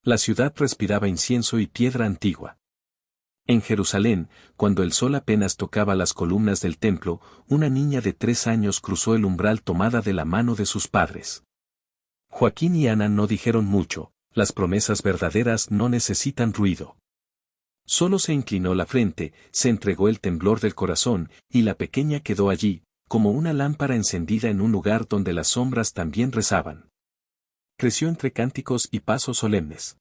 La ciudad respiraba incienso y piedra antigua. En Jerusalén, cuando el sol apenas tocaba las columnas del templo, una niña de 3 años cruzó el umbral tomada de la mano de sus padres. Joaquín y Ana no dijeron mucho, las promesas verdaderas no necesitan ruido. Solo se inclinó la frente, se entregó el temblor del corazón, y la pequeña quedó allí, como una lámpara encendida en un lugar donde las sombras también rezaban. Creció entre cánticos y pasos solemnes.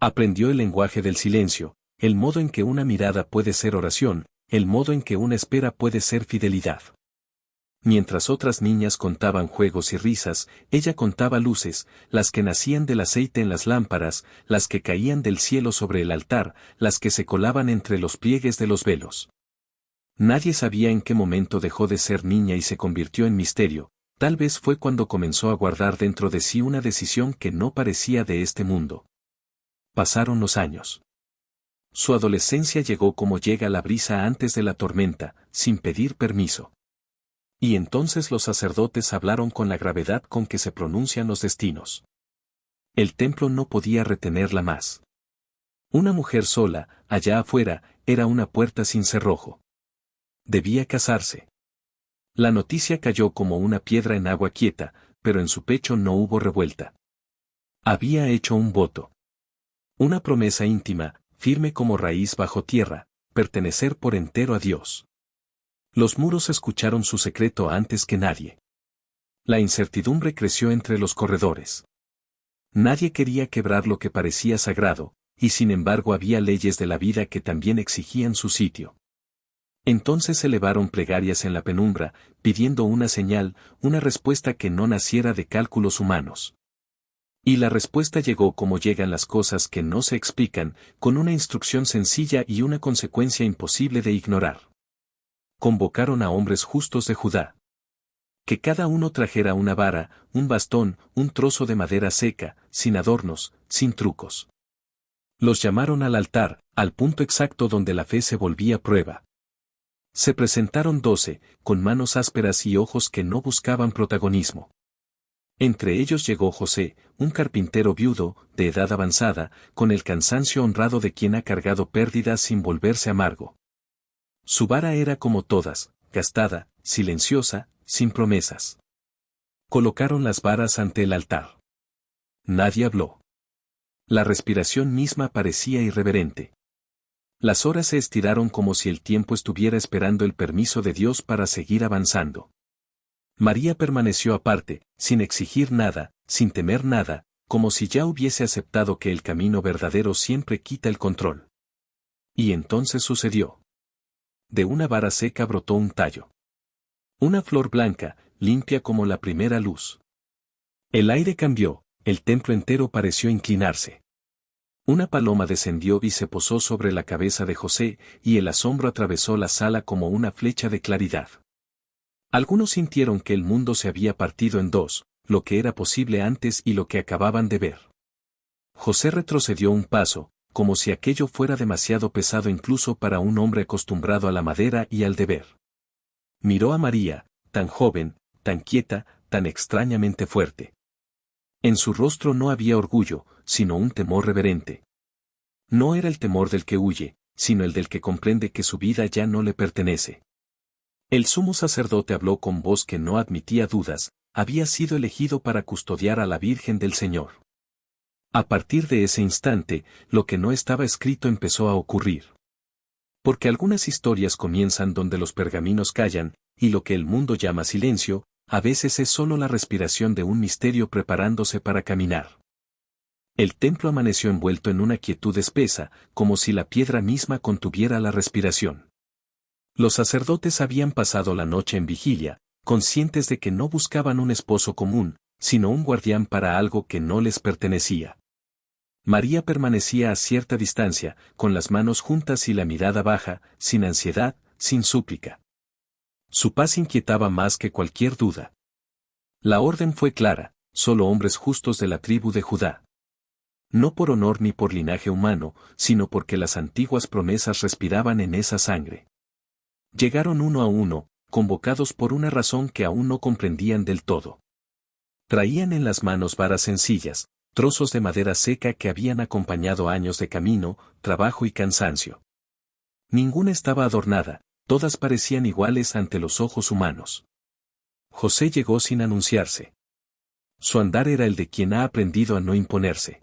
Aprendió el lenguaje del silencio, el modo en que una mirada puede ser oración, el modo en que una espera puede ser fidelidad. Mientras otras niñas contaban juegos y risas, ella contaba luces, las que nacían del aceite en las lámparas, las que caían del cielo sobre el altar, las que se colaban entre los pliegues de los velos. Nadie sabía en qué momento dejó de ser niña y se convirtió en misterio, tal vez fue cuando comenzó a guardar dentro de sí una decisión que no parecía de este mundo. Pasaron los años. Su adolescencia llegó como llega la brisa antes de la tormenta, sin pedir permiso. Y entonces los sacerdotes hablaron con la gravedad con que se pronuncian los destinos. El templo no podía retenerla más. Una mujer sola, allá afuera, era una puerta sin cerrojo. Debía casarse. La noticia cayó como una piedra en agua quieta, pero en su pecho no hubo revuelta. Había hecho un voto. Una promesa íntima, firme como raíz bajo tierra, pertenecer por entero a Dios. Los muros escucharon su secreto antes que nadie. La incertidumbre creció entre los corredores. Nadie quería quebrar lo que parecía sagrado, y sin embargo había leyes de la vida que también exigían su sitio. Entonces elevaron plegarias en la penumbra, pidiendo una señal, una respuesta que no naciera de cálculos humanos. Y la respuesta llegó como llegan las cosas que no se explican, con una instrucción sencilla y una consecuencia imposible de ignorar. Convocaron a hombres justos de Judá. Que cada uno trajera una vara, un bastón, un trozo de madera seca, sin adornos, sin trucos. Los llamaron al altar, al punto exacto donde la fe se volvía prueba. Se presentaron 12, con manos ásperas y ojos que no buscaban protagonismo. Entre ellos llegó José, un carpintero viudo, de edad avanzada, con el cansancio honrado de quien ha cargado pérdidas sin volverse amargo. Su vara era como todas, gastada, silenciosa, sin promesas. Colocaron las varas ante el altar. Nadie habló. La respiración misma parecía irreverente. Las horas se estiraron como si el tiempo estuviera esperando el permiso de Dios para seguir avanzando. María permaneció aparte, sin exigir nada, sin temer nada, como si ya hubiese aceptado que el camino verdadero siempre quita el control. Y entonces sucedió. De una vara seca brotó un tallo. Una flor blanca, limpia como la primera luz. El aire cambió, el templo entero pareció inclinarse. Una paloma descendió y se posó sobre la cabeza de José, y el asombro atravesó la sala como una flecha de claridad. Algunos sintieron que el mundo se había partido en dos, lo que era posible antes y lo que acababan de ver. José retrocedió un paso, como si aquello fuera demasiado pesado incluso para un hombre acostumbrado a la madera y al deber. Miró a María, tan joven, tan quieta, tan extrañamente fuerte. En su rostro no había orgullo, sino un temor reverente. No era el temor del que huye, sino el del que comprende que su vida ya no le pertenece. El sumo sacerdote habló con voz que no admitía dudas, había sido elegido para custodiar a la Virgen del Señor. A partir de ese instante, lo que no estaba escrito empezó a ocurrir. Porque algunas historias comienzan donde los pergaminos callan, y lo que el mundo llama silencio, a veces es solo la respiración de un misterio preparándose para caminar. El templo amaneció envuelto en una quietud espesa, como si la piedra misma contuviera la respiración. Los sacerdotes habían pasado la noche en vigilia, conscientes de que no buscaban un esposo común, sino un guardián para algo que no les pertenecía. María permanecía a cierta distancia, con las manos juntas y la mirada baja, sin ansiedad, sin súplica. Su paz inquietaba más que cualquier duda. La orden fue clara, solo hombres justos de la tribu de Judá. No por honor ni por linaje humano, sino porque las antiguas promesas respiraban en esa sangre. Llegaron uno a uno, convocados por una razón que aún no comprendían del todo. Traían en las manos varas sencillas, trozos de madera seca que habían acompañado años de camino, trabajo y cansancio. Ninguna estaba adornada, todas parecían iguales ante los ojos humanos. José llegó sin anunciarse. Su andar era el de quien ha aprendido a no imponerse.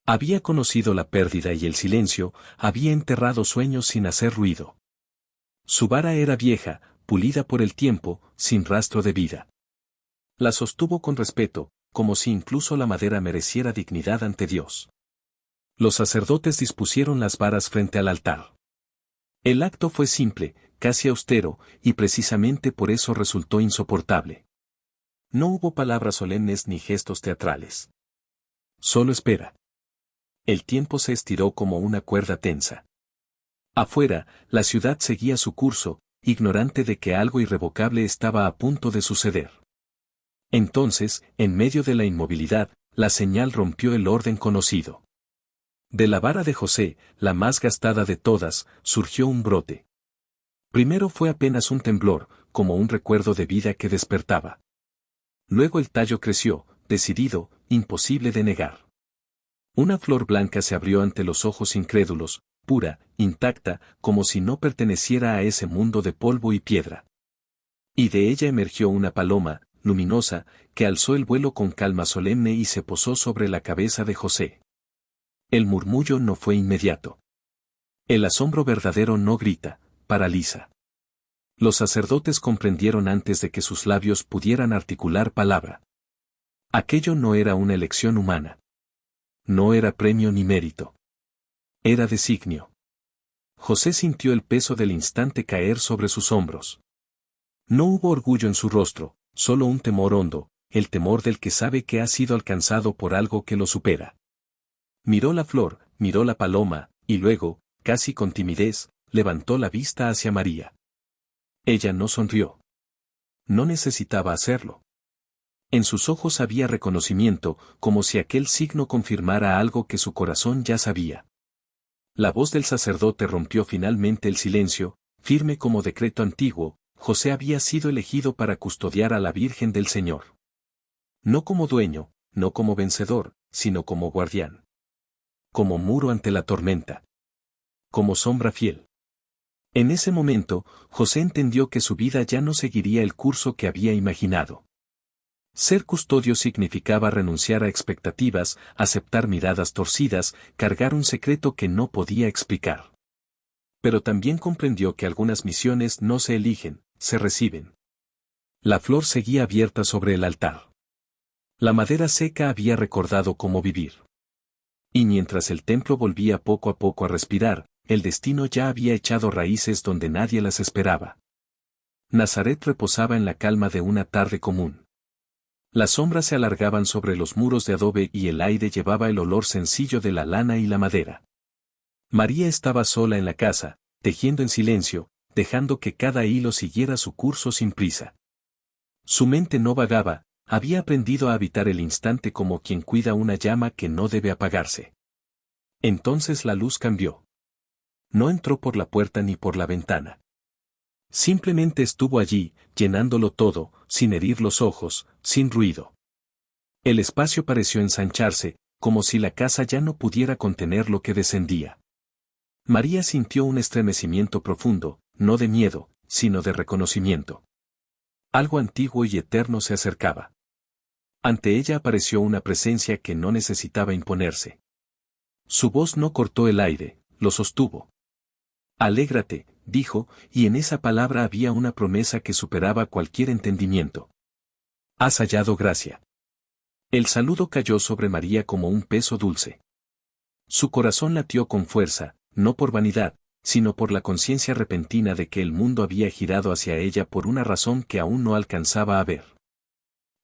Había conocido la pérdida y el silencio, había enterrado sueños sin hacer ruido. Su vara era vieja, pulida por el tiempo, sin rastro de vida. La sostuvo con respeto, como si incluso la madera mereciera dignidad ante Dios. Los sacerdotes dispusieron las varas frente al altar. El acto fue simple, casi austero, y precisamente por eso resultó insoportable. No hubo palabras solemnes ni gestos teatrales. Solo espera. El tiempo se estiró como una cuerda tensa. Afuera, la ciudad seguía su curso, ignorante de que algo irrevocable estaba a punto de suceder. Entonces, en medio de la inmovilidad, la señal rompió el orden conocido. De la vara de José, la más gastada de todas, surgió un brote. Primero fue apenas un temblor, como un recuerdo de vida que despertaba. Luego el tallo creció, decidido, imposible de negar. Una flor blanca se abrió ante los ojos incrédulos, pura, intacta, como si no perteneciera a ese mundo de polvo y piedra. Y de ella emergió una paloma, luminosa, que alzó el vuelo con calma solemne y se posó sobre la cabeza de José. El murmullo no fue inmediato. El asombro verdadero no grita, paraliza. Los sacerdotes comprendieron antes de que sus labios pudieran articular palabra. Aquello no era una elección humana. No era premio ni mérito. Era designio. José sintió el peso del instante caer sobre sus hombros. No hubo orgullo en su rostro, solo un temor hondo, el temor del que sabe que ha sido alcanzado por algo que lo supera. Miró la flor, miró la paloma, y luego, casi con timidez, levantó la vista hacia María. Ella no sonrió. No necesitaba hacerlo. En sus ojos había reconocimiento, como si aquel signo confirmara algo que su corazón ya sabía. La voz del sacerdote rompió finalmente el silencio, firme como decreto antiguo: José había sido elegido para custodiar a la Virgen del Señor. No como dueño, no como vencedor, sino como guardián. Como muro ante la tormenta. Como sombra fiel. En ese momento, José entendió que su vida ya no seguiría el curso que había imaginado. Ser custodio significaba renunciar a expectativas, aceptar miradas torcidas, cargar un secreto que no podía explicar. Pero también comprendió que algunas misiones no se eligen, se reciben. La flor seguía abierta sobre el altar. La madera seca había recordado cómo vivir. Y mientras el templo volvía poco a poco a respirar, el destino ya había echado raíces donde nadie las esperaba. Nazaret reposaba en la calma de una tarde común. Las sombras se alargaban sobre los muros de adobe y el aire llevaba el olor sencillo de la lana y la madera. María estaba sola en la casa, tejiendo en silencio, dejando que cada hilo siguiera su curso sin prisa. Su mente no vagaba, había aprendido a habitar el instante como quien cuida una llama que no debe apagarse. Entonces la luz cambió. No entró por la puerta ni por la ventana. Simplemente estuvo allí, llenándolo todo, sin herir los ojos, sin ruido. El espacio pareció ensancharse, como si la casa ya no pudiera contener lo que descendía. María sintió un estremecimiento profundo, no de miedo, sino de reconocimiento. Algo antiguo y eterno se acercaba. Ante ella apareció una presencia que no necesitaba imponerse. Su voz no cortó el aire, lo sostuvo. Alégrate, dijo, y en esa palabra había una promesa que superaba cualquier entendimiento. Has hallado gracia. El saludo cayó sobre María como un peso dulce. Su corazón latió con fuerza, no por vanidad, sino por la conciencia repentina de que el mundo había girado hacia ella por una razón que aún no alcanzaba a ver.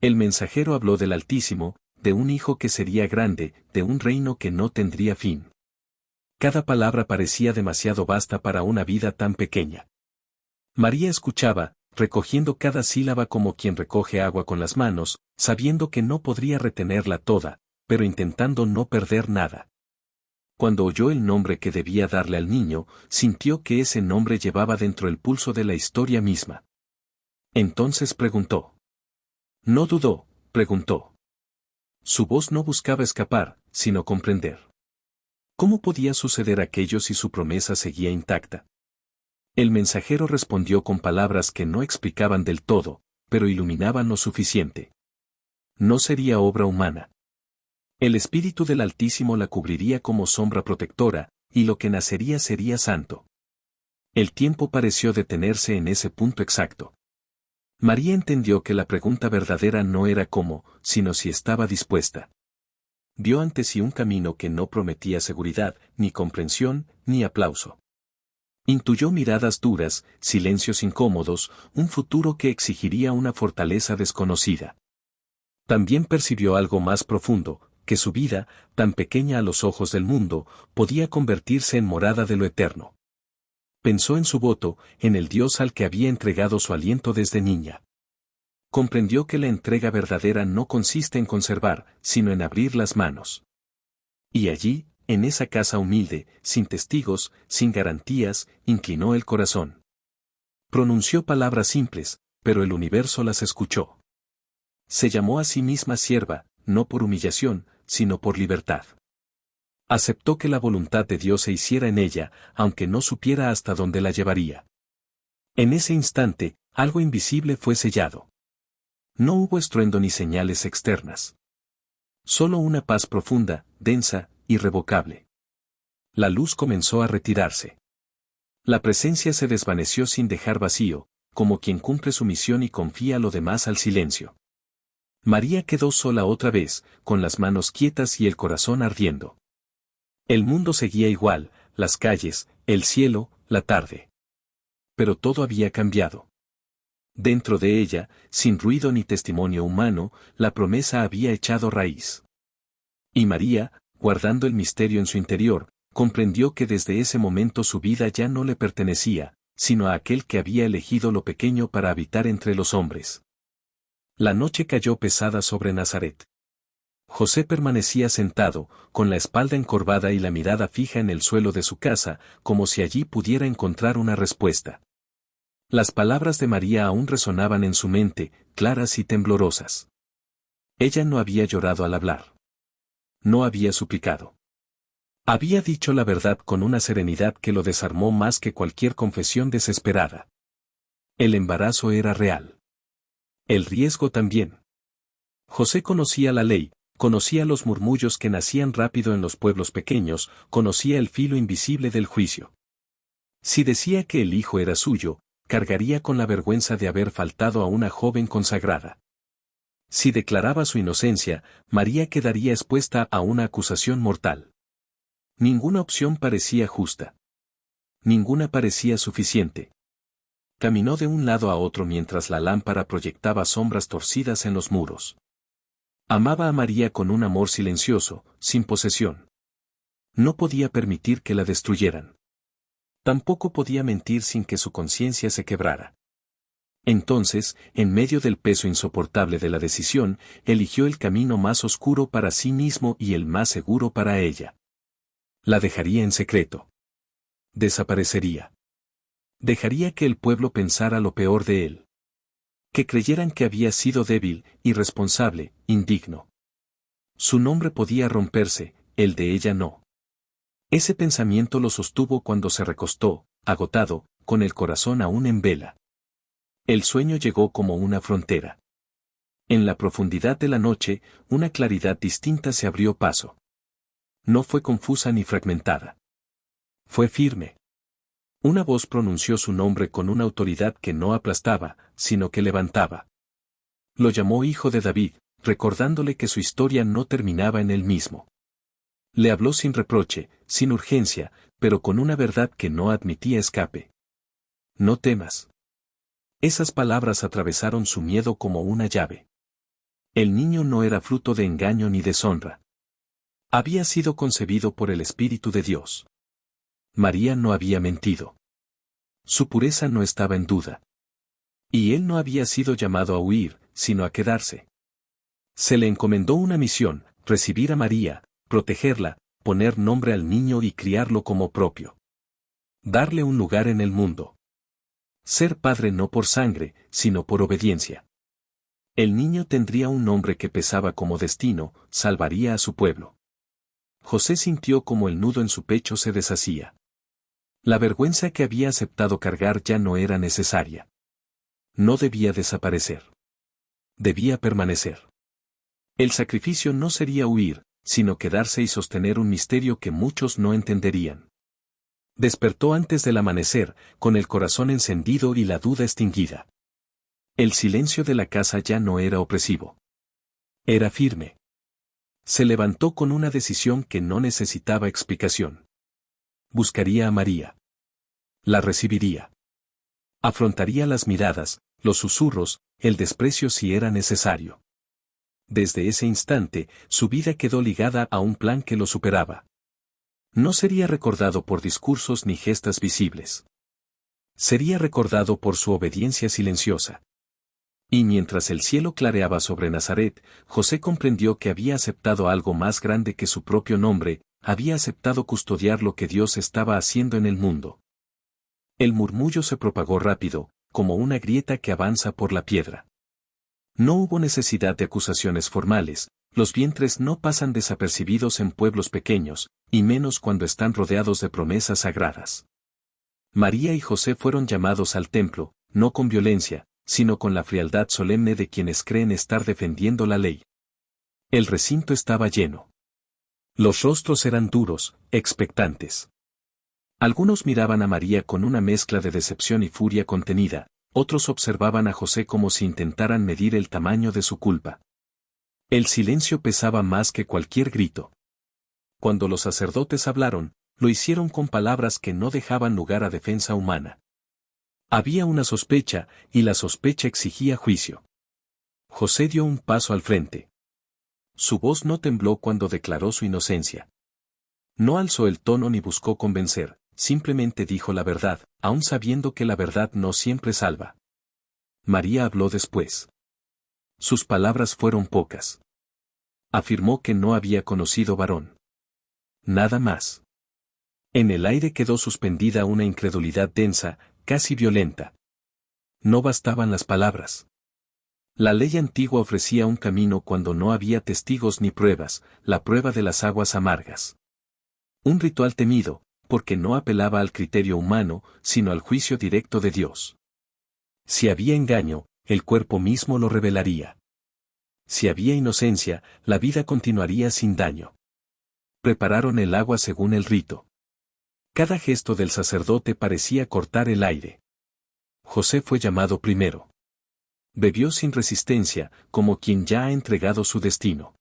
El mensajero habló del Altísimo, de un hijo que sería grande, de un reino que no tendría fin. Cada palabra parecía demasiado vasta para una vida tan pequeña. María escuchaba, recogiendo cada sílaba como quien recoge agua con las manos, sabiendo que no podría retenerla toda, pero intentando no perder nada. Cuando oyó el nombre que debía darle al niño, sintió que ese nombre llevaba dentro el pulso de la historia misma. Entonces preguntó. No dudó, preguntó. Su voz no buscaba escapar, sino comprender. ¿Cómo podía suceder aquello si su promesa seguía intacta? El mensajero respondió con palabras que no explicaban del todo, pero iluminaban lo suficiente. No sería obra humana. El Espíritu del Altísimo la cubriría como sombra protectora, y lo que nacería sería santo. El tiempo pareció detenerse en ese punto exacto. María entendió que la pregunta verdadera no era cómo, sino si estaba dispuesta. Vio ante sí un camino que no prometía seguridad, ni comprensión, ni aplauso. Intuyó miradas duras, silencios incómodos, un futuro que exigiría una fortaleza desconocida. También percibió algo más profundo, que su vida, tan pequeña a los ojos del mundo, podía convertirse en morada de lo eterno. Pensó en su voto, en el Dios al que había entregado su aliento desde niña. Comprendió que la entrega verdadera no consiste en conservar, sino en abrir las manos. Y allí, en esa casa humilde, sin testigos, sin garantías, inclinó el corazón. Pronunció palabras simples, pero el universo las escuchó. Se llamó a sí misma sierva, no por humillación, sino por libertad. Aceptó que la voluntad de Dios se hiciera en ella, aunque no supiera hasta dónde la llevaría. En ese instante, algo invisible fue sellado. No hubo estruendo ni señales externas. Solo una paz profunda, densa, irrevocable. La luz comenzó a retirarse. La presencia se desvaneció sin dejar vacío, como quien cumple su misión y confía lo demás al silencio. María quedó sola otra vez, con las manos quietas y el corazón ardiendo. El mundo seguía igual, las calles, el cielo, la tarde. Pero todo había cambiado. Dentro de ella, sin ruido ni testimonio humano, la promesa había echado raíz. Y María, guardando el misterio en su interior, comprendió que desde ese momento su vida ya no le pertenecía, sino a aquel que había elegido lo pequeño para habitar entre los hombres. La noche cayó pesada sobre Nazaret. José permanecía sentado, con la espalda encorvada y la mirada fija en el suelo de su casa, como si allí pudiera encontrar una respuesta. Las palabras de María aún resonaban en su mente, claras y temblorosas. Ella no había llorado al hablar. No había suplicado. Había dicho la verdad con una serenidad que lo desarmó más que cualquier confesión desesperada. El embarazo era real. El riesgo también. José conocía la ley, conocía los murmullos que nacían rápido en los pueblos pequeños, conocía el filo invisible del juicio. Si decía que el hijo era suyo, cargaría con la vergüenza de haber faltado a una joven consagrada. Si declaraba su inocencia, María quedaría expuesta a una acusación mortal. Ninguna opción parecía justa. Ninguna parecía suficiente. Caminó de un lado a otro mientras la lámpara proyectaba sombras torcidas en los muros. Amaba a María con un amor silencioso, sin posesión. No podía permitir que la destruyeran. Tampoco podía mentir sin que su conciencia se quebrara. Entonces, en medio del peso insoportable de la decisión, eligió el camino más oscuro para sí mismo y el más seguro para ella. La dejaría en secreto. Desaparecería. Dejaría que el pueblo pensara lo peor de él. Que creyeran que había sido débil, irresponsable, indigno. Su nombre podía romperse, el de ella no. Ese pensamiento lo sostuvo cuando se recostó, agotado, con el corazón aún en vela. El sueño llegó como una frontera. En la profundidad de la noche, una claridad distinta se abrió paso. No fue confusa ni fragmentada. Fue firme. Una voz pronunció su nombre con una autoridad que no aplastaba, sino que levantaba. Lo llamó hijo de David, recordándole que su historia no terminaba en él mismo. Le habló sin reproche, sin urgencia, pero con una verdad que no admitía escape. No temas. Esas palabras atravesaron su miedo como una llave. El niño no era fruto de engaño ni deshonra. Había sido concebido por el Espíritu de Dios. María no había mentido. Su pureza no estaba en duda. Y él no había sido llamado a huir, sino a quedarse. Se le encomendó una misión, recibir a María, protegerla, poner nombre al niño y criarlo como propio. Darle un lugar en el mundo. Ser padre no por sangre, sino por obediencia. El niño tendría un nombre que pesaba como destino, salvaría a su pueblo. José sintió como el nudo en su pecho se deshacía. La vergüenza que había aceptado cargar ya no era necesaria. No debía desaparecer. Debía permanecer. El sacrificio no sería huir, sino quedarse y sostener un misterio que muchos no entenderían. Despertó antes del amanecer, con el corazón encendido y la duda extinguida. El silencio de la casa ya no era opresivo. Era firme. Se levantó con una decisión que no necesitaba explicación. Buscaría a María. La recibiría. Afrontaría las miradas, los susurros, el desprecio si era necesario. Desde ese instante, su vida quedó ligada a un plan que lo superaba. No sería recordado por discursos ni gestas visibles. Sería recordado por su obediencia silenciosa. Y mientras el cielo clareaba sobre Nazaret, José comprendió que había aceptado algo más grande que su propio nombre, había aceptado custodiar lo que Dios estaba haciendo en el mundo. El murmullo se propagó rápido, como una grieta que avanza por la piedra. No hubo necesidad de acusaciones formales, los vientres no pasan desapercibidos en pueblos pequeños, y menos cuando están rodeados de promesas sagradas. María y José fueron llamados al templo, no con violencia, sino con la frialdad solemne de quienes creen estar defendiendo la ley. El recinto estaba lleno. Los rostros eran duros, expectantes. Algunos miraban a María con una mezcla de decepción y furia contenida, otros observaban a José como si intentaran medir el tamaño de su culpa. El silencio pesaba más que cualquier grito. Cuando los sacerdotes hablaron, lo hicieron con palabras que no dejaban lugar a defensa humana. Había una sospecha, y la sospecha exigía juicio. José dio un paso al frente. Su voz no tembló cuando declaró su inocencia. No alzó el tono ni buscó convencer, simplemente dijo la verdad, aun sabiendo que la verdad no siempre salva. María habló después. Sus palabras fueron pocas. Afirmó que no había conocido varón. Nada más. En el aire quedó suspendida una incredulidad densa, casi violenta. No bastaban las palabras. La ley antigua ofrecía un camino cuando no había testigos ni pruebas, la prueba de las aguas amargas. Un ritual temido, porque no apelaba al criterio humano, sino al juicio directo de Dios. Si había engaño, el cuerpo mismo lo revelaría. Si había inocencia, la vida continuaría sin daño. Prepararon el agua según el rito. Cada gesto del sacerdote parecía cortar el aire. José fue llamado primero. Bebió sin resistencia, como quien ya ha entregado su destino.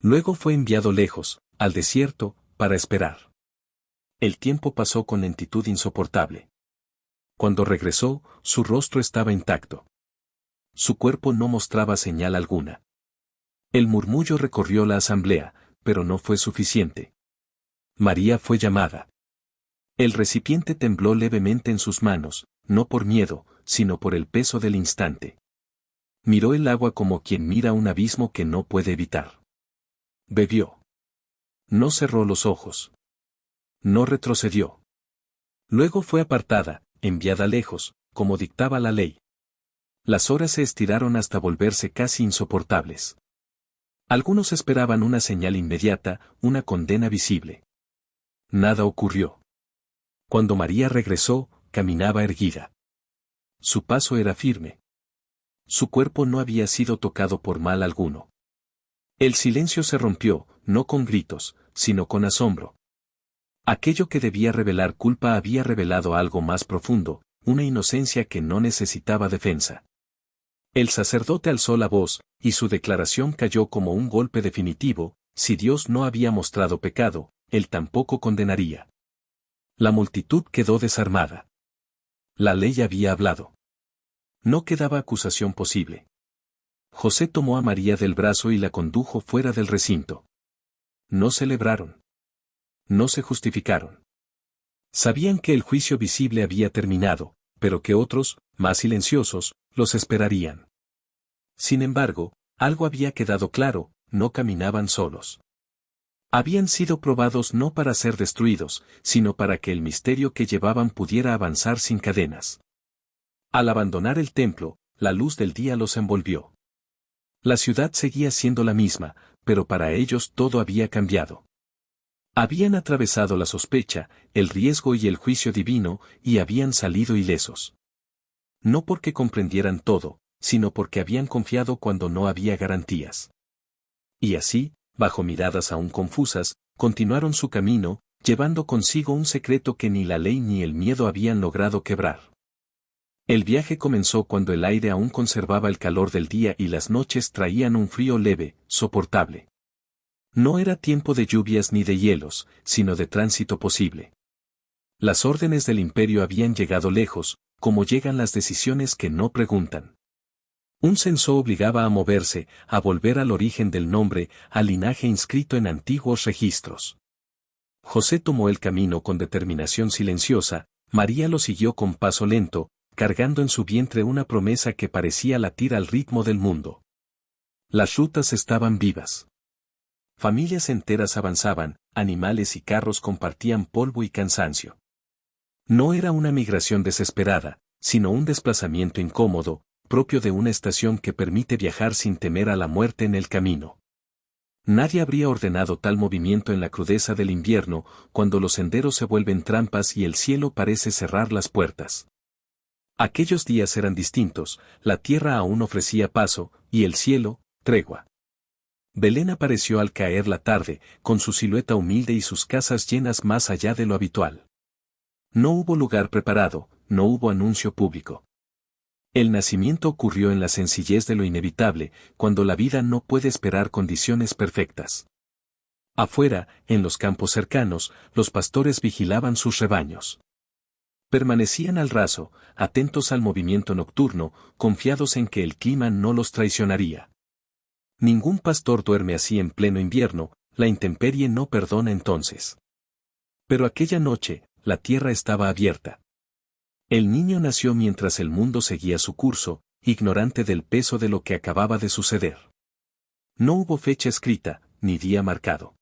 Luego fue enviado lejos, al desierto, para esperar. El tiempo pasó con lentitud insoportable. Cuando regresó, su rostro estaba intacto. Su cuerpo no mostraba señal alguna. El murmullo recorrió la asamblea, pero no fue suficiente. María fue llamada. El recipiente tembló levemente en sus manos, no por miedo, sino por el peso del instante. Miró el agua como quien mira un abismo que no puede evitar. Bebió. No cerró los ojos. No retrocedió. Luego fue apartada, enviada lejos, como dictaba la ley. Las horas se estiraron hasta volverse casi insoportables. Algunos esperaban una señal inmediata, una condena visible. Nada ocurrió. Cuando María regresó, caminaba erguida. Su paso era firme. Su cuerpo no había sido tocado por mal alguno. El silencio se rompió, no con gritos, sino con asombro. Aquello que debía revelar culpa había revelado algo más profundo, una inocencia que no necesitaba defensa. El sacerdote alzó la voz, y su declaración cayó como un golpe definitivo: si Dios no había mostrado pecado, él tampoco condenaría. La multitud quedó desarmada. La ley había hablado. No quedaba acusación posible. José tomó a María del brazo y la condujo fuera del recinto. No celebraron. No se justificaron. Sabían que el juicio visible había terminado, pero que otros, más silenciosos, los esperarían. Sin embargo, algo había quedado claro: no caminaban solos. Habían sido probados no para ser destruidos, sino para que el misterio que llevaban pudiera avanzar sin cadenas. Al abandonar el templo, la luz del día los envolvió. La ciudad seguía siendo la misma, pero para ellos todo había cambiado. Habían atravesado la sospecha, el riesgo y el juicio divino, y habían salido ilesos. No porque comprendieran todo, sino porque habían confiado cuando no había garantías. Y así, bajo miradas aún confusas, continuaron su camino, llevando consigo un secreto que ni la ley ni el miedo habían logrado quebrar. El viaje comenzó cuando el aire aún conservaba el calor del día y las noches traían un frío leve, soportable. No era tiempo de lluvias ni de hielos, sino de tránsito posible. Las órdenes del imperio habían llegado lejos, como llegan las decisiones que no preguntan. Un censo obligaba a moverse, a volver al origen del nombre, al linaje inscrito en antiguos registros. José tomó el camino con determinación silenciosa, María lo siguió con paso lento, cargando en su vientre una promesa que parecía latir al ritmo del mundo. Las rutas estaban vivas. Familias enteras avanzaban, animales y carros compartían polvo y cansancio. No era una migración desesperada, sino un desplazamiento incómodo, propio de una estación que permite viajar sin temer a la muerte en el camino. Nadie habría ordenado tal movimiento en la crudeza del invierno, cuando los senderos se vuelven trampas y el cielo parece cerrar las puertas. Aquellos días eran distintos, la tierra aún ofrecía paso, y el cielo, tregua. Belén apareció al caer la tarde, con su silueta humilde y sus casas llenas más allá de lo habitual. No hubo lugar preparado, no hubo anuncio público. El nacimiento ocurrió en la sencillez de lo inevitable, cuando la vida no puede esperar condiciones perfectas. Afuera, en los campos cercanos, los pastores vigilaban sus rebaños. Permanecían al raso, atentos al movimiento nocturno, confiados en que el clima no los traicionaría. Ningún pastor duerme así en pleno invierno, la intemperie no perdona entonces. Pero aquella noche, la tierra estaba abierta. El niño nació mientras el mundo seguía su curso, ignorante del peso de lo que acababa de suceder. No hubo fecha escrita, ni día marcado.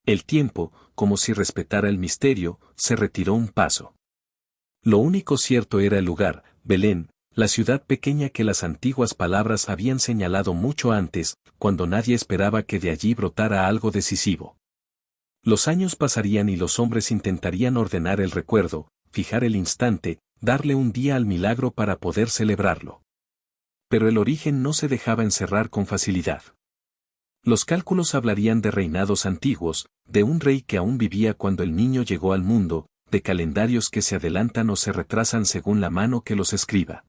El tiempo, como si respetara el misterio, se retiró un paso. Lo único cierto era el lugar, Belén, la ciudad pequeña que las antiguas palabras habían señalado mucho antes, cuando nadie esperaba que de allí brotara algo decisivo. Los años pasarían y los hombres intentarían ordenar el recuerdo, fijar el instante, darle un día al milagro para poder celebrarlo. Pero el origen no se dejaba encerrar con facilidad. Los cálculos hablarían de reinados antiguos, de un rey que aún vivía cuando el niño llegó al mundo, de calendarios que se adelantan o se retrasan según la mano que los escriba.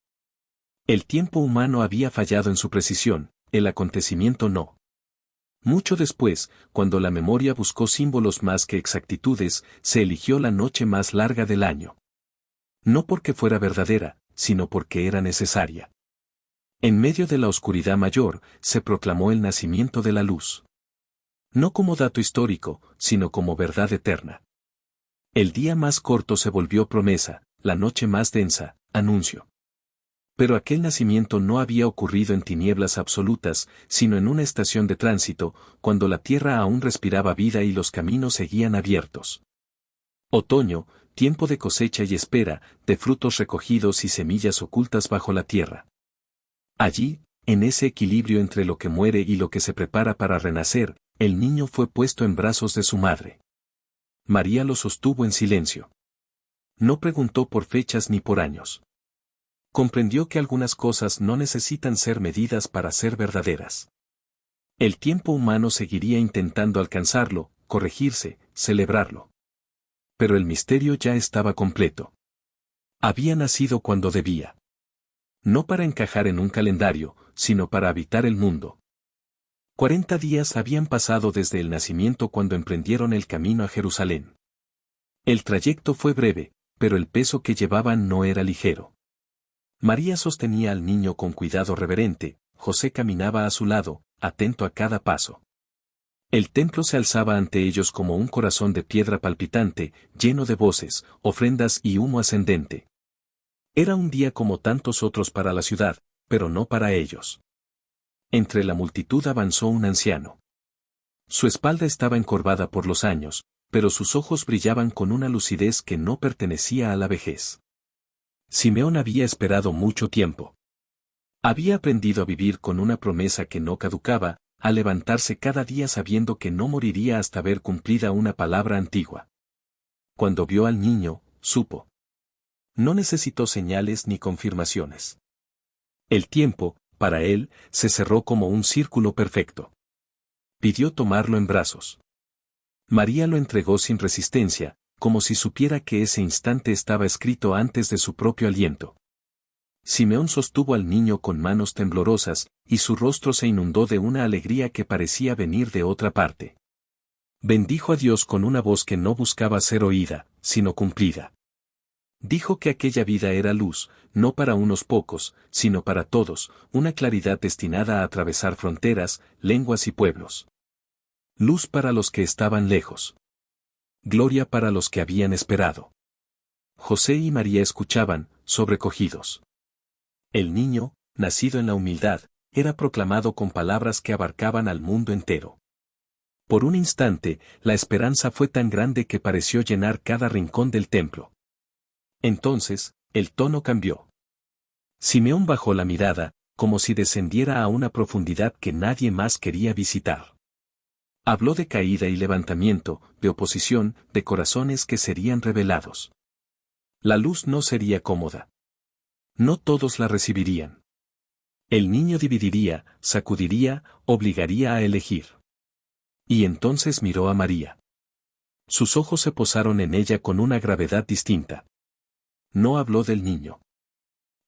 El tiempo humano había fallado en su precisión, el acontecimiento no. Mucho después, cuando la memoria buscó símbolos más que exactitudes, se eligió la noche más larga del año. No porque fuera verdadera, sino porque era necesaria. En medio de la oscuridad mayor, se proclamó el nacimiento de la luz. No como dato histórico, sino como verdad eterna. El día más corto se volvió promesa, la noche más densa, anuncio. Pero aquel nacimiento no había ocurrido en tinieblas absolutas, sino en una estación de tránsito, cuando la tierra aún respiraba vida y los caminos seguían abiertos. Otoño, tiempo de cosecha y espera, de frutos recogidos y semillas ocultas bajo la tierra. Allí, en ese equilibrio entre lo que muere y lo que se prepara para renacer, el niño fue puesto en brazos de su madre. María lo sostuvo en silencio. No preguntó por fechas ni por años. Comprendió que algunas cosas no necesitan ser medidas para ser verdaderas. El tiempo humano seguiría intentando alcanzarlo, corregirse, celebrarlo. Pero el misterio ya estaba completo. Había nacido cuando debía. No para encajar en un calendario, sino para habitar el mundo. 40 días habían pasado desde el nacimiento cuando emprendieron el camino a Jerusalén. El trayecto fue breve, pero el peso que llevaban no era ligero. María sostenía al niño con cuidado reverente, José caminaba a su lado, atento a cada paso. El templo se alzaba ante ellos como un corazón de piedra palpitante, lleno de voces, ofrendas y humo ascendente. Era un día como tantos otros para la ciudad, pero no para ellos. Entre la multitud avanzó un anciano. Su espalda estaba encorvada por los años, pero sus ojos brillaban con una lucidez que no pertenecía a la vejez. Simeón había esperado mucho tiempo. Había aprendido a vivir con una promesa que no caducaba, a levantarse cada día sabiendo que no moriría hasta ver cumplida una palabra antigua. Cuando vio al niño, supo. No necesitó señales ni confirmaciones. El tiempo, para él, se cerró como un círculo perfecto. Pidió tomarlo en brazos. María lo entregó sin resistencia, como si supiera que ese instante estaba escrito antes de su propio aliento. Simeón sostuvo al niño con manos temblorosas, y su rostro se inundó de una alegría que parecía venir de otra parte. Bendijo a Dios con una voz que no buscaba ser oída, sino cumplida. Dijo que aquella vida era luz, no para unos pocos, sino para todos, una claridad destinada a atravesar fronteras, lenguas y pueblos. Luz para los que estaban lejos. Gloria para los que habían esperado. José y María escuchaban, sobrecogidos. El niño, nacido en la humildad, era proclamado con palabras que abarcaban al mundo entero. Por un instante, la esperanza fue tan grande que pareció llenar cada rincón del templo. Entonces, el tono cambió. Simeón bajó la mirada, como si descendiera a una profundidad que nadie más quería visitar. Habló de caída y levantamiento, de oposición, de corazones que serían revelados. La luz no sería cómoda. No todos la recibirían. El niño dividiría, sacudiría, obligaría a elegir. Y entonces miró a María. Sus ojos se posaron en ella con una gravedad distinta. No habló del niño.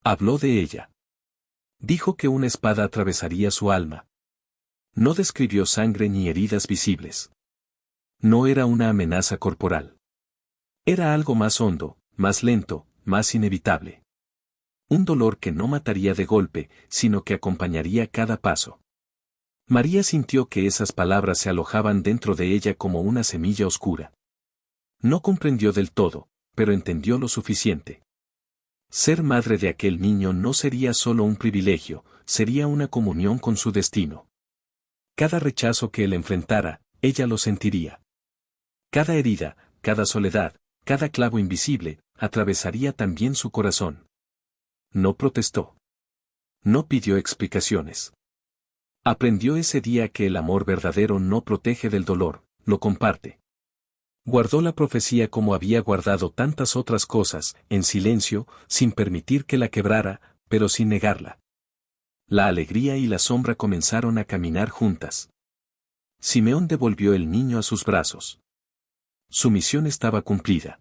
Habló de ella. Dijo que una espada atravesaría su alma. No describió sangre ni heridas visibles. No era una amenaza corporal. Era algo más hondo, más lento, más inevitable. Un dolor que no mataría de golpe, sino que acompañaría cada paso. María sintió que esas palabras se alojaban dentro de ella como una semilla oscura. No comprendió del todo, pero entendió lo suficiente. Ser madre de aquel niño no sería solo un privilegio, sería una comunión con su destino. Cada rechazo que él enfrentara, ella lo sentiría. Cada herida, cada soledad, cada clavo invisible, atravesaría también su corazón. No protestó. No pidió explicaciones. Aprendió ese día que el amor verdadero no protege del dolor, lo comparte. Guardó la profecía como había guardado tantas otras cosas, en silencio, sin permitir que la quebrara, pero sin negarla. La alegría y la sombra comenzaron a caminar juntas. Simeón devolvió el niño a sus brazos. Su misión estaba cumplida.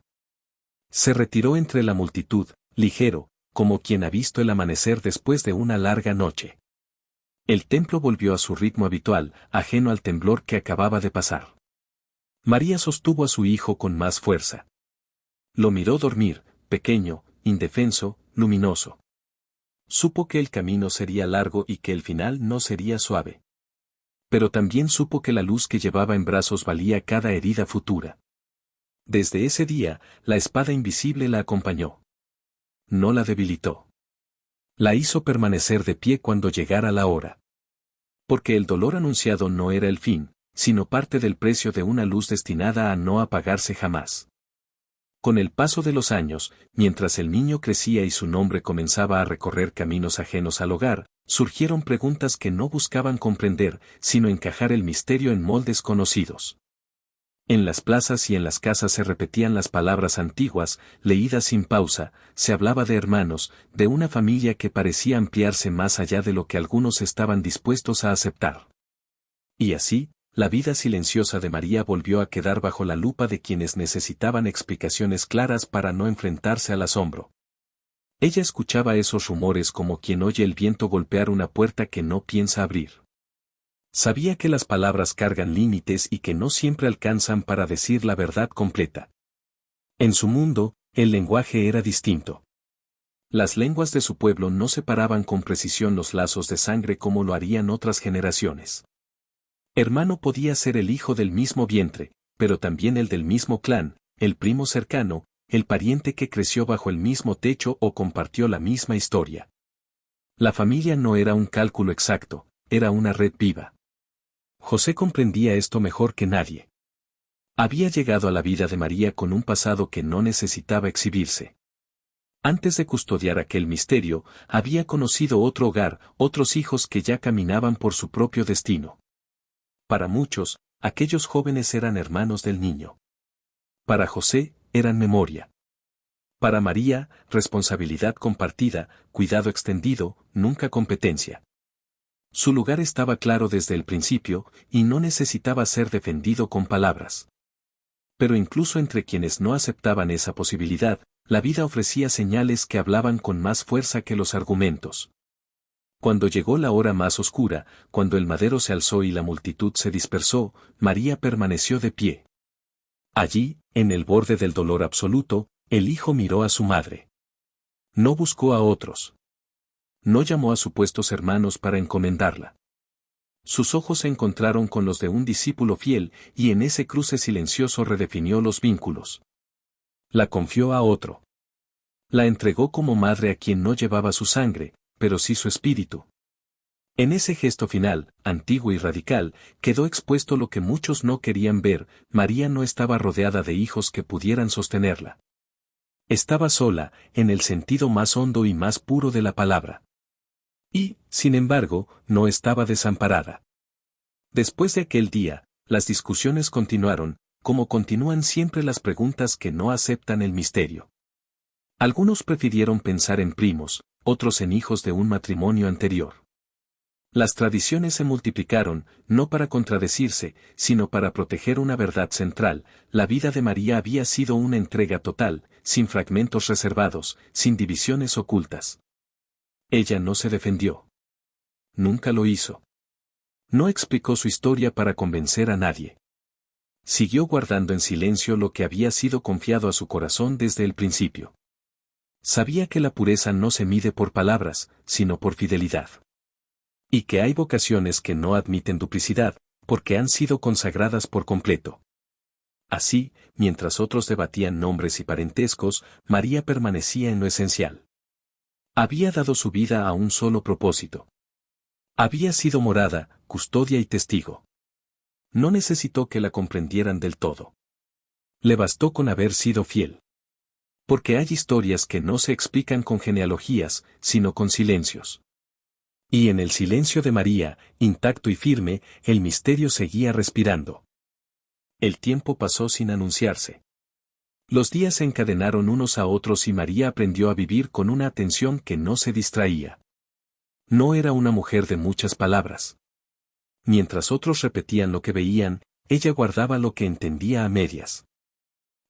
Se retiró entre la multitud, ligero, como quien ha visto el amanecer después de una larga noche. El templo volvió a su ritmo habitual, ajeno al temblor que acababa de pasar. María sostuvo a su hijo con más fuerza. Lo miró dormir, pequeño, indefenso, luminoso. Supo que el camino sería largo y que el final no sería suave. Pero también supo que la luz que llevaba en brazos valía cada herida futura. Desde ese día, la espada invisible la acompañó. No la debilitó. La hizo permanecer de pie cuando llegara la hora. Porque el dolor anunciado no era el fin, sino parte del precio de una luz destinada a no apagarse jamás. Con el paso de los años, mientras el niño crecía y su nombre comenzaba a recorrer caminos ajenos al hogar, surgieron preguntas que no buscaban comprender, sino encajar el misterio en moldes conocidos. En las plazas y en las casas se repetían las palabras antiguas, leídas sin pausa, se hablaba de hermanos, de una familia que parecía ampliarse más allá de lo que algunos estaban dispuestos a aceptar. Y así, la vida silenciosa de María volvió a quedar bajo la lupa de quienes necesitaban explicaciones claras para no enfrentarse al asombro. Ella escuchaba esos rumores como quien oye el viento golpear una puerta que no piensa abrir. Sabía que las palabras cargan límites y que no siempre alcanzan para decir la verdad completa. En su mundo, el lenguaje era distinto. Las lenguas de su pueblo no separaban con precisión los lazos de sangre como lo harían otras generaciones. Hermano podía ser el hijo del mismo vientre, pero también el del mismo clan, el primo cercano, el pariente que creció bajo el mismo techo o compartió la misma historia. La familia no era un cálculo exacto, era una red viva. José comprendía esto mejor que nadie. Había llegado a la vida de María con un pasado que no necesitaba exhibirse. Antes de custodiar aquel misterio, había conocido otro hogar, otros hijos que ya caminaban por su propio destino. Para muchos, aquellos jóvenes eran hermanos del niño. Para José, eran memoria. Para María, responsabilidad compartida, cuidado extendido, nunca competencia. Su lugar estaba claro desde el principio, y no necesitaba ser defendido con palabras. Pero incluso entre quienes no aceptaban esa posibilidad, la vida ofrecía señales que hablaban con más fuerza que los argumentos. Cuando llegó la hora más oscura, cuando el madero se alzó y la multitud se dispersó, María permaneció de pie. Allí, en el borde del dolor absoluto, el hijo miró a su madre. No buscó a otros. No llamó a supuestos hermanos para encomendarla. Sus ojos se encontraron con los de un discípulo fiel, y en ese cruce silencioso redefinió los vínculos. La confió a otro. La entregó como madre a quien no llevaba su sangre, pero sí su espíritu. En ese gesto final, antiguo y radical, quedó expuesto lo que muchos no querían ver: María no estaba rodeada de hijos que pudieran sostenerla. Estaba sola, en el sentido más hondo y más puro de la palabra. Y, sin embargo, no estaba desamparada. Después de aquel día, las discusiones continuaron, como continúan siempre las preguntas que no aceptan el misterio. Algunos prefirieron pensar en primos, otros en hijos de un matrimonio anterior. Las tradiciones se multiplicaron, no para contradecirse, sino para proteger una verdad central: la vida de María había sido una entrega total, sin fragmentos reservados, sin divisiones ocultas. Ella no se defendió. Nunca lo hizo. No explicó su historia para convencer a nadie. Siguió guardando en silencio lo que había sido confiado a su corazón desde el principio. Sabía que la pureza no se mide por palabras, sino por fidelidad. Y que hay vocaciones que no admiten duplicidad, porque han sido consagradas por completo. Así, mientras otros debatían nombres y parentescos, María permanecía en lo esencial. Había dado su vida a un solo propósito. Había sido morada, custodia y testigo. No necesitó que la comprendieran del todo. Le bastó con haber sido fiel. Porque hay historias que no se explican con genealogías, sino con silencios. Y en el silencio de María, intacto y firme, el misterio seguía respirando. El tiempo pasó sin anunciarse. Los días se encadenaron unos a otros y María aprendió a vivir con una atención que no se distraía. No era una mujer de muchas palabras. Mientras otros repetían lo que veían, ella guardaba lo que entendía a medias.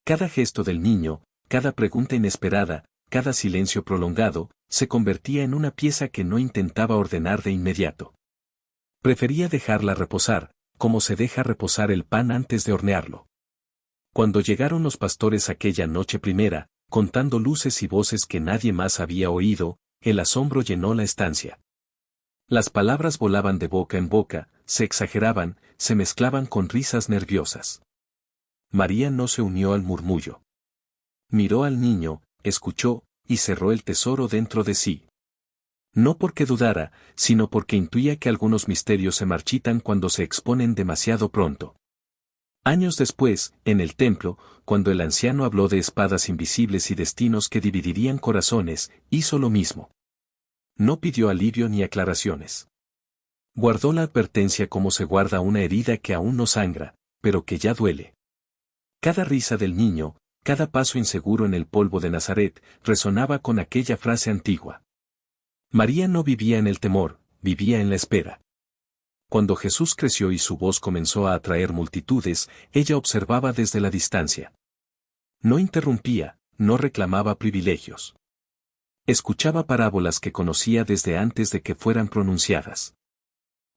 Cada gesto del niño, cada pregunta inesperada, cada silencio prolongado, se convertía en una pieza que no intentaba ordenar de inmediato. Prefería dejarla reposar, como se deja reposar el pan antes de hornearlo. Cuando llegaron los pastores aquella noche primera, contando luces y voces que nadie más había oído, el asombro llenó la estancia. Las palabras volaban de boca en boca, se exageraban, se mezclaban con risas nerviosas. María no se unió al murmullo. Miró al niño, escuchó, y cerró el tesoro dentro de sí. No porque dudara, sino porque intuía que algunos misterios se marchitan cuando se exponen demasiado pronto. Años después, en el templo, cuando el anciano habló de espadas invisibles y destinos que dividirían corazones, hizo lo mismo. No pidió alivio ni aclaraciones. Guardó la advertencia como se guarda una herida que aún no sangra, pero que ya duele. Cada risa del niño, cada paso inseguro en el polvo de Nazaret, resonaba con aquella frase antigua. María no vivía en el temor, vivía en la espera. Cuando Jesús creció y su voz comenzó a atraer multitudes, ella observaba desde la distancia. No interrumpía, no reclamaba privilegios. Escuchaba parábolas que conocía desde antes de que fueran pronunciadas.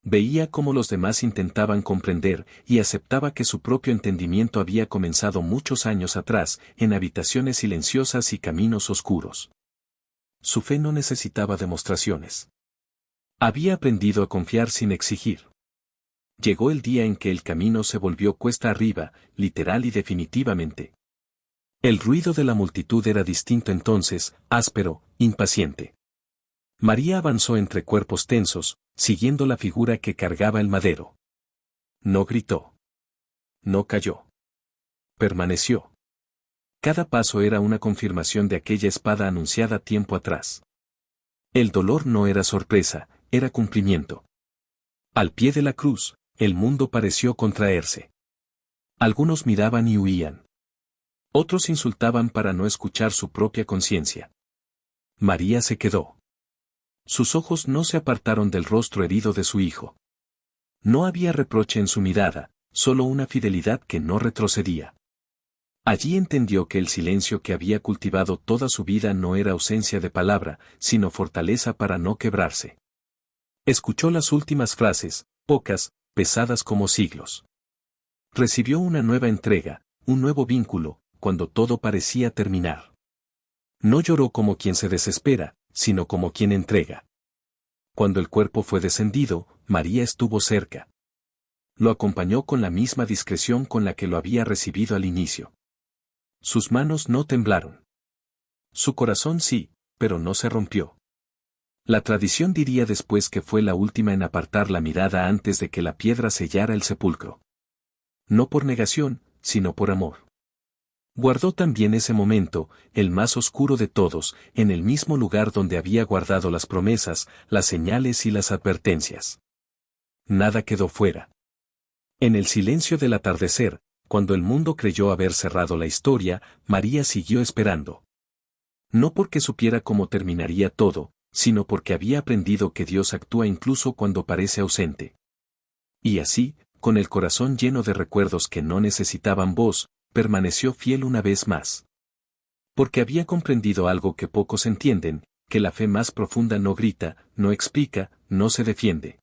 Veía cómo los demás intentaban comprender, y aceptaba que su propio entendimiento había comenzado muchos años atrás, en habitaciones silenciosas y caminos oscuros. Su fe no necesitaba demostraciones. Había aprendido a confiar sin exigir. Llegó el día en que el camino se volvió cuesta arriba, literal y definitivamente. El ruido de la multitud era distinto entonces, áspero, impaciente. María avanzó entre cuerpos tensos, siguiendo la figura que cargaba el madero. No gritó. No cayó. Permaneció. Cada paso era una confirmación de aquella espada anunciada tiempo atrás. El dolor no era sorpresa, era cumplimiento. Al pie de la cruz, el mundo pareció contraerse. Algunos miraban y huían. Otros insultaban para no escuchar su propia conciencia. María se quedó. Sus ojos no se apartaron del rostro herido de su hijo. No había reproche en su mirada, solo una fidelidad que no retrocedía. Allí entendió que el silencio que había cultivado toda su vida no era ausencia de palabra, sino fortaleza para no quebrarse. Escuchó las últimas frases, pocas, pesadas como siglos. Recibió una nueva entrega, un nuevo vínculo, cuando todo parecía terminar. No lloró como quien se desespera, sino como quien entrega. Cuando el cuerpo fue descendido, María estuvo cerca. Lo acompañó con la misma discreción con la que lo había recibido al inicio. Sus manos no temblaron. Su corazón sí, pero no se rompió. La tradición diría después que fue la última en apartar la mirada antes de que la piedra sellara el sepulcro. No por negación, sino por amor. Guardó también ese momento, el más oscuro de todos, en el mismo lugar donde había guardado las promesas, las señales y las advertencias. Nada quedó fuera. En el silencio del atardecer, cuando el mundo creyó haber cerrado la historia, María siguió esperando. No porque supiera cómo terminaría todo, sino porque había aprendido que Dios actúa incluso cuando parece ausente. Y así, con el corazón lleno de recuerdos que no necesitaban voz, permaneció fiel una vez más. Porque había comprendido algo que pocos entienden, que la fe más profunda no grita, no explica, no se defiende.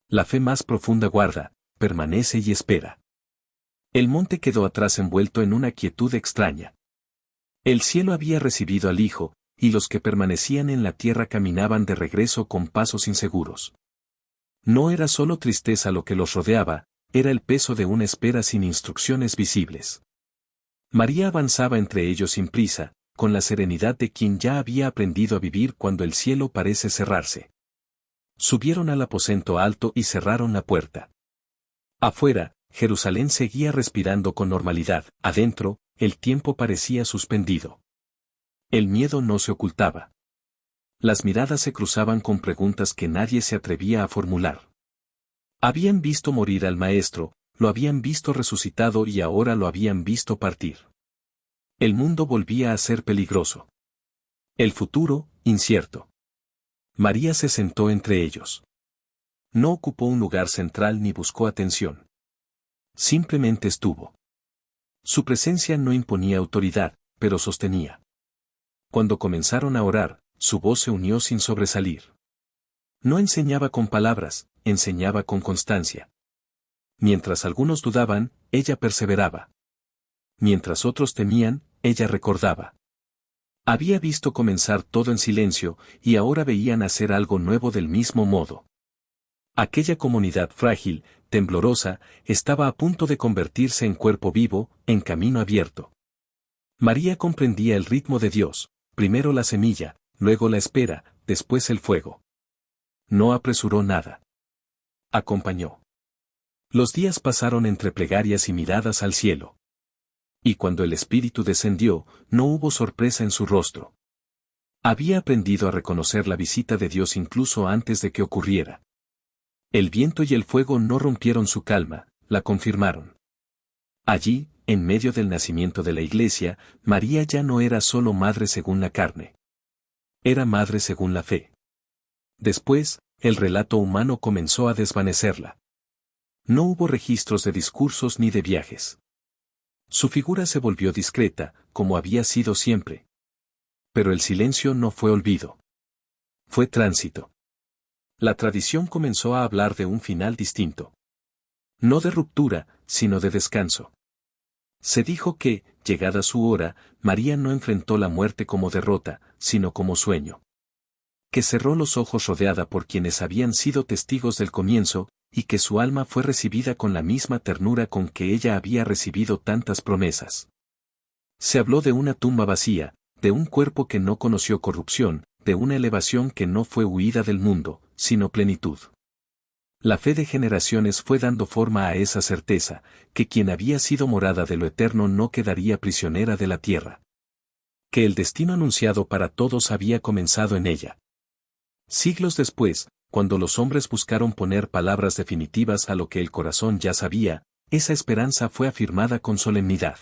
La fe más profunda guarda, permanece y espera. El monte quedó atrás envuelto en una quietud extraña. El cielo había recibido al Hijo, y los que permanecían en la tierra caminaban de regreso con pasos inseguros. No era solo tristeza lo que los rodeaba, era el peso de una espera sin instrucciones visibles. María avanzaba entre ellos sin prisa, con la serenidad de quien ya había aprendido a vivir cuando el cielo parece cerrarse. Subieron al aposento alto y cerraron la puerta. Afuera, Jerusalén seguía respirando con normalidad, adentro, el tiempo parecía suspendido. El miedo no se ocultaba. Las miradas se cruzaban con preguntas que nadie se atrevía a formular. Habían visto morir al Maestro, lo habían visto resucitado y ahora lo habían visto partir. El mundo volvía a ser peligroso. El futuro, incierto. María se sentó entre ellos. No ocupó un lugar central ni buscó atención. Simplemente estuvo. Su presencia no imponía autoridad, pero sostenía. Cuando comenzaron a orar, su voz se unió sin sobresalir. No enseñaba con palabras, enseñaba con constancia. Mientras algunos dudaban, ella perseveraba. Mientras otros temían, ella recordaba. Había visto comenzar todo en silencio, y ahora veían hacer algo nuevo del mismo modo. Aquella comunidad frágil, temblorosa, estaba a punto de convertirse en cuerpo vivo, en camino abierto. María comprendía el ritmo de Dios, primero la semilla, luego la espera, después el fuego. No apresuró nada. Acompañó. Los días pasaron entre plegarias y miradas al cielo. Y cuando el Espíritu descendió, no hubo sorpresa en su rostro. Había aprendido a reconocer la visita de Dios incluso antes de que ocurriera. El viento y el fuego no rompieron su calma, la confirmaron. Allí, en medio del nacimiento de la Iglesia, María ya no era solo madre según la carne. Era madre según la fe. Después, el relato humano comenzó a desvanecerla. No hubo registros de discursos ni de viajes. Su figura se volvió discreta, como había sido siempre. Pero el silencio no fue olvido. Fue tránsito. La tradición comenzó a hablar de un final distinto. No de ruptura, sino de descanso. Se dijo que, llegada su hora, María no enfrentó la muerte como derrota, sino como sueño. Que cerró los ojos rodeada por quienes habían sido testigos del comienzo, y que su alma fue recibida con la misma ternura con que ella había recibido tantas promesas. Se habló de una tumba vacía, de un cuerpo que no conoció corrupción, de una elevación que no fue huida del mundo, sino plenitud. La fe de generaciones fue dando forma a esa certeza, que quien había sido morada de lo eterno no quedaría prisionera de la tierra. Que el destino anunciado para todos había comenzado en ella. Siglos después, cuando los hombres buscaron poner palabras definitivas a lo que el corazón ya sabía, esa esperanza fue afirmada con solemnidad.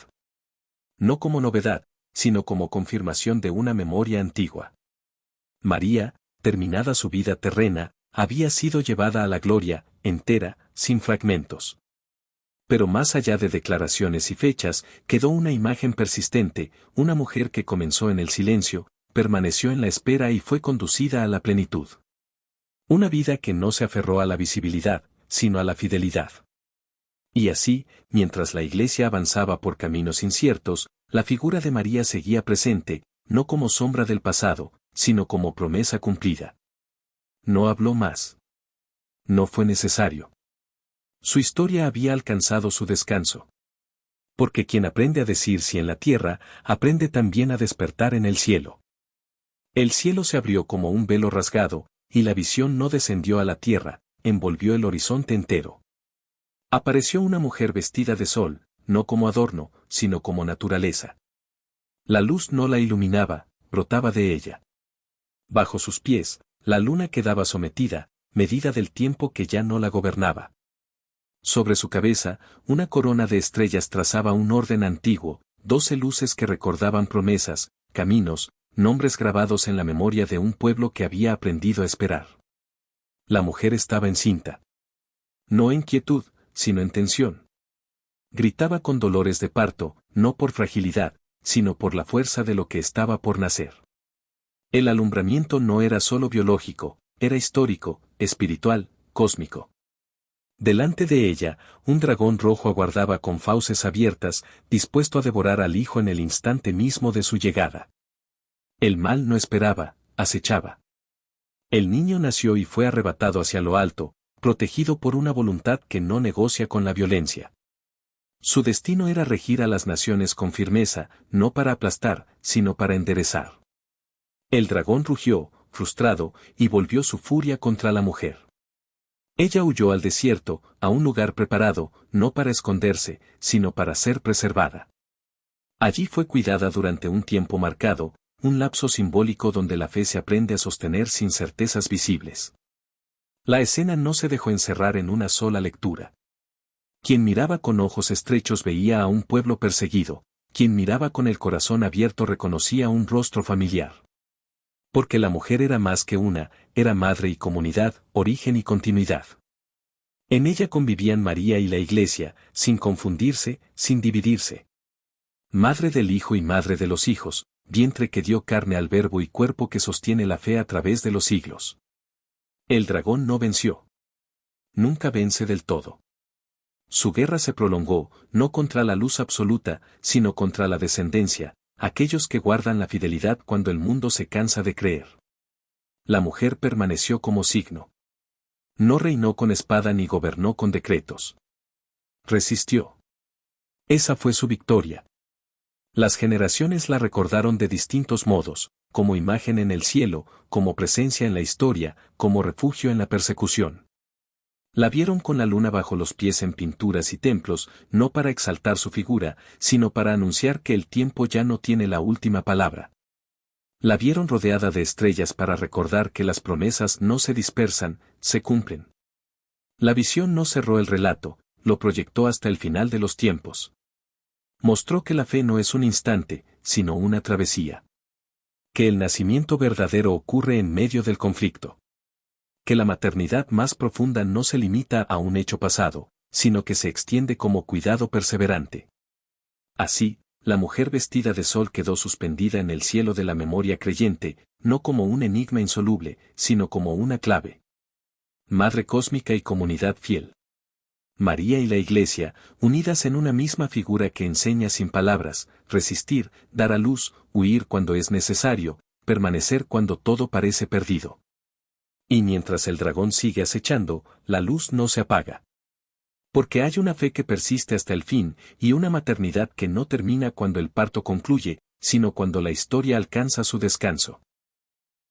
No como novedad, sino como confirmación de una memoria antigua. María, terminada su vida terrena, había sido llevada a la gloria, entera, sin fragmentos. Pero más allá de declaraciones y fechas, quedó una imagen persistente, una mujer que comenzó en el silencio, permaneció en la espera y fue conducida a la plenitud. Una vida que no se aferró a la visibilidad, sino a la fidelidad. Y así, mientras la Iglesia avanzaba por caminos inciertos, la figura de María seguía presente, no como sombra del pasado, sino como promesa cumplida. No habló más. No fue necesario. Su historia había alcanzado su descanso. Porque quien aprende a decir sí en la tierra, aprende también a despertar en el cielo. El cielo se abrió como un velo rasgado, y la visión no descendió a la tierra, envolvió el horizonte entero. Apareció una mujer vestida de sol, no como adorno, sino como naturaleza. La luz no la iluminaba, brotaba de ella. Bajo sus pies, la luna quedaba sometida, medida del tiempo que ya no la gobernaba. Sobre su cabeza, una corona de estrellas trazaba un orden antiguo, 12 luces que recordaban promesas, caminos, nombres grabados en la memoria de un pueblo que había aprendido a esperar. La mujer estaba encinta. No en quietud, sino en tensión. Gritaba con dolores de parto, no por fragilidad, sino por la fuerza de lo que estaba por nacer. El alumbramiento no era solo biológico, era histórico, espiritual, cósmico. Delante de ella, un dragón rojo aguardaba con fauces abiertas, dispuesto a devorar al hijo en el instante mismo de su llegada. El mal no esperaba, acechaba. El niño nació y fue arrebatado hacia lo alto, protegido por una voluntad que no negocia con la violencia. Su destino era regir a las naciones con firmeza, no para aplastar, sino para enderezar. El dragón rugió, frustrado, y volvió su furia contra la mujer. Ella huyó al desierto, a un lugar preparado, no para esconderse, sino para ser preservada. Allí fue cuidada durante un tiempo marcado, un lapso simbólico donde la fe se aprende a sostener sin certezas visibles. La escena no se dejó encerrar en una sola lectura. Quien miraba con ojos estrechos veía a un pueblo perseguido, quien miraba con el corazón abierto reconocía un rostro familiar. Porque la mujer era más que una, era madre y comunidad, origen y continuidad. En ella convivían María y la Iglesia, sin confundirse, sin dividirse. Madre del Hijo y madre de los hijos, vientre que dio carne al Verbo y cuerpo que sostiene la fe a través de los siglos. El dragón no venció. Nunca vence del todo. Su guerra se prolongó, no contra la luz absoluta, sino contra la descendencia, aquellos que guardan la fidelidad cuando el mundo se cansa de creer. La mujer permaneció como signo. No reinó con espada ni gobernó con decretos. Resistió. Esa fue su victoria. Las generaciones la recordaron de distintos modos, como imagen en el cielo, como presencia en la historia, como refugio en la persecución. La vieron con la luna bajo los pies en pinturas y templos, no para exaltar su figura, sino para anunciar que el tiempo ya no tiene la última palabra. La vieron rodeada de estrellas para recordar que las promesas no se dispersan, se cumplen. La visión no cerró el relato, lo proyectó hasta el final de los tiempos. Mostró que la fe no es un instante, sino una travesía. Que el nacimiento verdadero ocurre en medio del conflicto. Que la maternidad más profunda no se limita a un hecho pasado, sino que se extiende como cuidado perseverante. Así, la mujer vestida de sol quedó suspendida en el cielo de la memoria creyente, no como un enigma insoluble, sino como una clave. Madre cósmica y comunidad fiel. María y la Iglesia, unidas en una misma figura que enseña sin palabras, resistir, dar a luz, huir cuando es necesario, permanecer cuando todo parece perdido. Y mientras el dragón sigue acechando, la luz no se apaga. Porque hay una fe que persiste hasta el fin, y una maternidad que no termina cuando el parto concluye, sino cuando la historia alcanza su descanso.